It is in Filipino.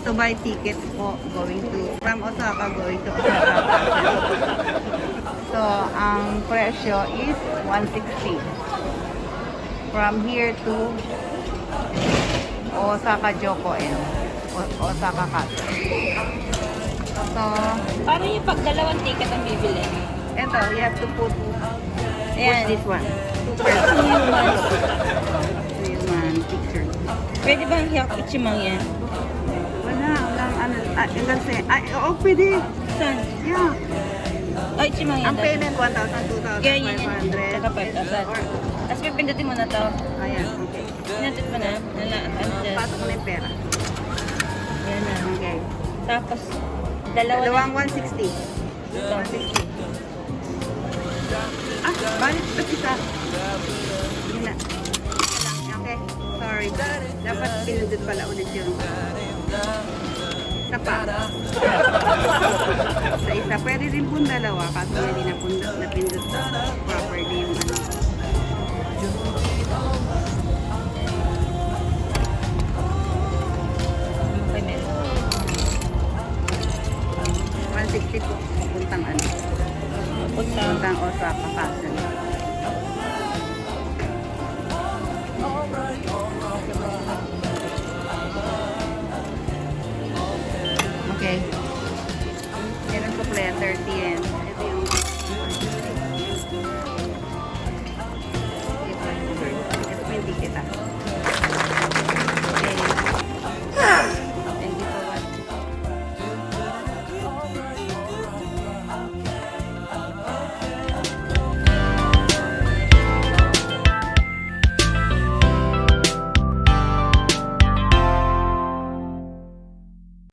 to buy tickets po going to from Osaka going to Osaka. So, ang presyo is 160. From here to Osaka Jokoen. Osaka Castle. So, Paano yung pag dalawang ticket ang bibili? ito, you have to put Ayan. this one. 2 person. Human picture. Pwede bang Hyakuchimang yan? Walang ano, ilan say, oo, pwede. Saan? Yeah. Ay, Chimang yan. Ang payment, 1,000, Kaya yun yun. 2,500. Saka 5,000. Or, Tapos pipindutin mo na to. ayan, okay. Pindutin mo na. Adjust. Patok mo na yung pera. Yan na. Okay. Tapos, dalawa Dalawang na. 160. Ito. 160. Ah, bakit ba isa? Hindi na. Isa lang. Okay. Sorry. Dapat pinindot pala ulit yung isa pa. Sa isa. Pwede rin pong dalawa kaso hindi napindot properly yung ano. Okay, meron. 160 po. Puntang ano. Punta. Puntang Osaka Castle. Okay.